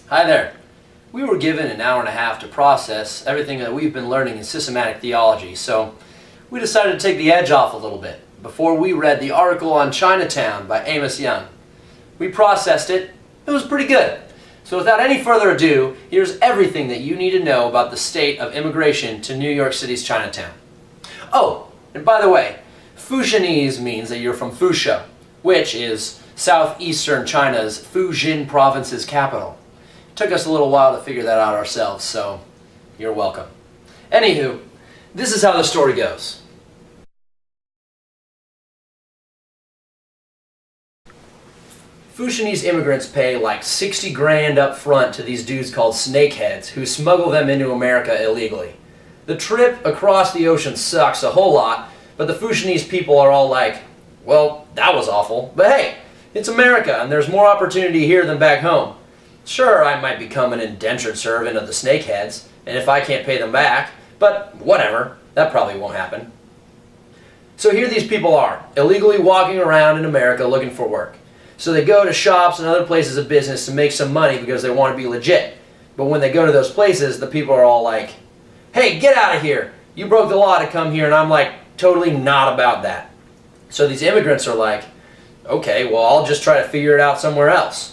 Hi there. We were given an hour and a half to process everything that we've been learning in systematic theology, so we decided to take the edge off a little bit before we read the article on Chinatown by Amos Young. We processed it. It was pretty good. So without any further ado, here's everything that you need to know about the state of immigration to New York City's Chinatown. Oh, and by the way, Fujianese means that you're from Fuzhou, which is southeastern China's Fujian province's capital. It took us a little while to figure that out ourselves, so you're welcome. Anywho, this is how the story goes. Fujianese immigrants pay like 60 grand up front to these dudes called snakeheads who smuggle them into America illegally. The trip across the ocean sucks a whole lot, but the Fujianese people are all like, well, that was awful, but hey, it's America and there's more opportunity here than back home. Sure, I might become an indentured servant of the snakeheads, and if I can't pay them back, but whatever, that probably won't happen. So here these people are, illegally walking around in America looking for work. So they go to shops and other places of business to make some money because they want to be legit. But when they go to those places, the people are all like, hey, get out of here. You broke the law to come here, and I'm like, totally not about that. So these immigrants are like, okay, well, I'll just try to figure it out somewhere else.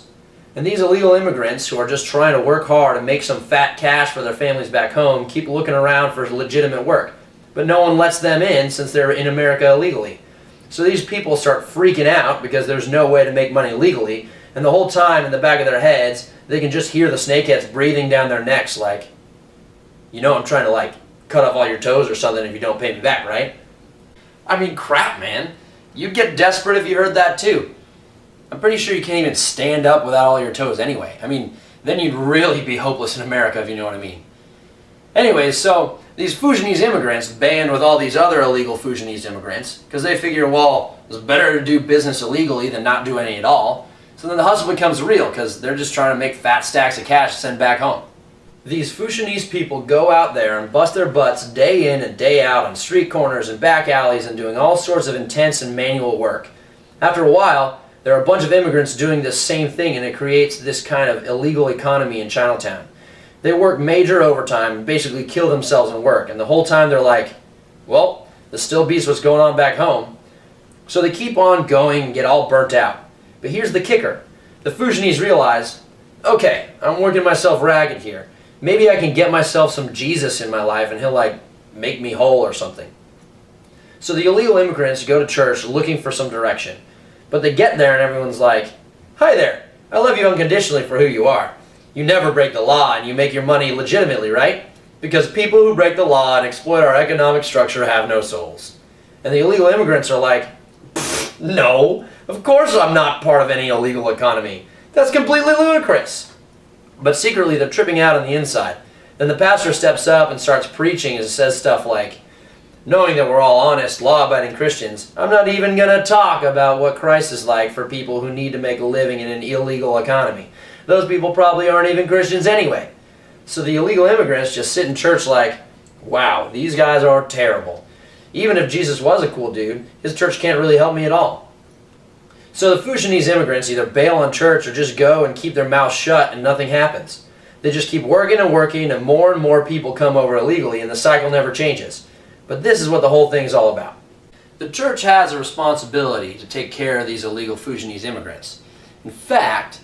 And these illegal immigrants who are just trying to work hard and make some fat cash for their families back home keep looking around for legitimate work. But no one lets them in since they're in America illegally. So these people start freaking out because there's no way to make money legally, and the whole time in the back of their heads, they can just hear the snakeheads breathing down their necks like, you know I'm trying to like cut off all your toes or something if you don't pay me back, right? I mean, crap, man. You'd get desperate if you heard that too. I'm pretty sure you can't even stand up without all your toes anyway. I mean, then you'd really be hopeless in America if you know what I mean. Anyways, so these Fujianese immigrants band with all these other illegal Fujianese immigrants because they figure, well, it's better to do business illegally than not do any at all. So then the hustle becomes real because they're just trying to make fat stacks of cash to send back home. These Fujianese people go out there and bust their butts day in and day out on street corners and back alleys and doing all sorts of intense and manual work. After a while, there are a bunch of immigrants doing this same thing, and it creates this kind of illegal economy in Chinatown. They work major overtime and basically kill themselves in work, and the whole time they're like, well, this still beats what's going on back home. So they keep on going and get all burnt out. But here's the kicker. The Fujianese realize, okay, I'm working myself ragged here. Maybe I can get myself some Jesus in my life and he'll like make me whole or something. So the illegal immigrants go to church looking for some direction. But they get there and everyone's like, hi there, I love you unconditionally for who you are. You never break the law and you make your money legitimately, right? Because people who break the law and exploit our economic structure have no souls. And the illegal immigrants are like, no, of course I'm not part of any illegal economy. That's completely ludicrous. But secretly they're tripping out on the inside. Then the pastor steps up and starts preaching and says stuff like, knowing that we're all honest, law-abiding Christians, I'm not even going to talk about what Christ is like for people who need to make a living in an illegal economy. Those people probably aren't even Christians anyway. So the illegal immigrants just sit in church like, wow, these guys are terrible. Even if Jesus was a cool dude, his church can't really help me at all. So the Fujianese immigrants either bail on church or just go and keep their mouths shut and nothing happens. They just keep working and more people come over illegally and the cycle never changes. But this is what the whole thing is all about. The church has a responsibility to take care of these illegal Fujianese immigrants. In fact,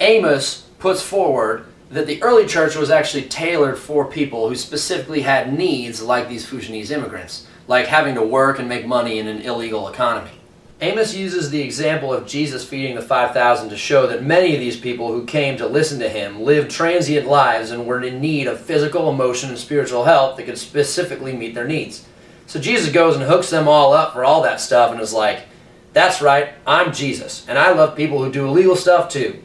Amos puts forward that the early church was actually tailored for people who specifically had needs like these Fujianese immigrants, like having to work and make money in an illegal economy. Amos uses the example of Jesus feeding the 5,000 to show that many of these people who came to listen to him lived transient lives and were in need of physical, emotional, and spiritual help that could specifically meet their needs. So Jesus goes and hooks them all up for all that stuff and is like, that's right, I'm Jesus, and I love people who do illegal stuff too.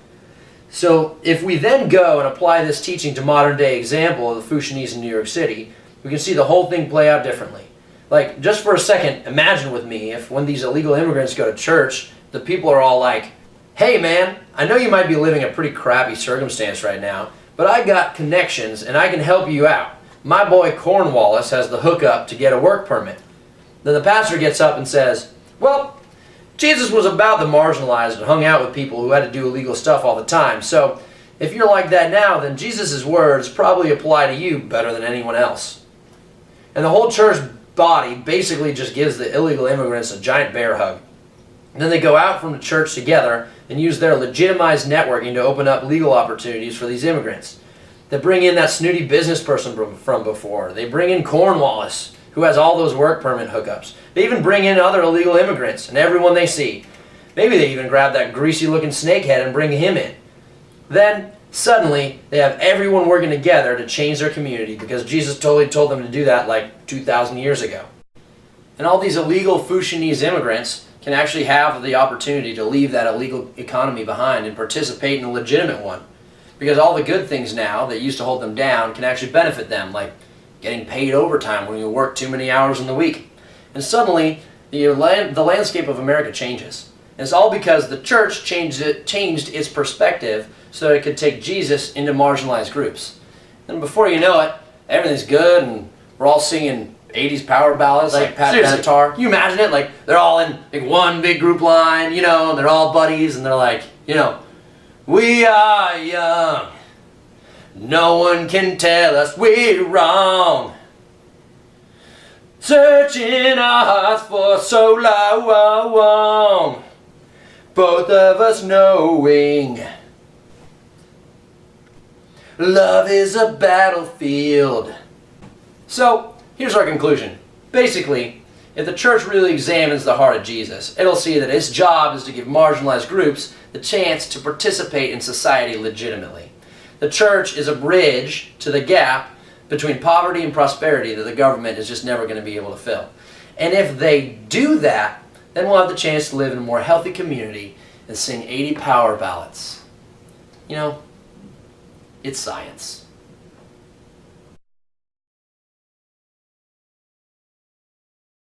So if we then go and apply this teaching to modern day example of the Fujianese in New York City, we can see the whole thing play out differently. Like, just for a second, imagine with me if when these illegal immigrants go to church, the people are all like, hey man, I know you might be living a pretty crappy circumstance right now, but I got connections and I can help you out. My boy Cornwallis has the hookup to get a work permit. Then the pastor gets up and says, well, Jesus was about the marginalized and hung out with people who had to do illegal stuff all the time, so If you're like that now, then Jesus' words probably apply to you better than anyone else. And the whole church body basically just gives the illegal immigrants a giant bear hug. And then they go out from the church together and use their legitimized networking to open up legal opportunities for these immigrants. They bring in that snooty business person from before. They bring in Cornwallis, who has all those work permit hookups. They even bring in other illegal immigrants and everyone they see. Maybe they even grab that greasy-looking snakehead and bring him in. Then, suddenly, they have everyone working together to change their community because Jesus totally told them to do that like 2,000 years ago. And all these illegal Fushionese immigrants can actually have the opportunity to leave that illegal economy behind and participate in a legitimate one. Because all the good things now that used to hold them down can actually benefit them, like getting paid overtime when you work too many hours in the week. And suddenly, the landscape of America changes. And it's all because the church changed its perspective so it could take Jesus into marginalized groups. And before you know it, everything's good and we're all singing 80s power ballads like Pat Benatar. Can you imagine it? Like they're all in like one big group line, you know, and they're all buddies and they're like, you know, we are young. No one can tell us we're wrong. Searching our hearts for so long. Both of us knowing love is a battlefield. So, here's our conclusion. Basically, if the church really examines the heart of Jesus, it'll see that its job is to give marginalized groups the chance to participate in society legitimately. The church is a bridge to the gap between poverty and prosperity that the government is just never going to be able to fill. And if they do that, then we'll have the chance to live in a more healthy community and sing 80 power ballads. You know, it's science.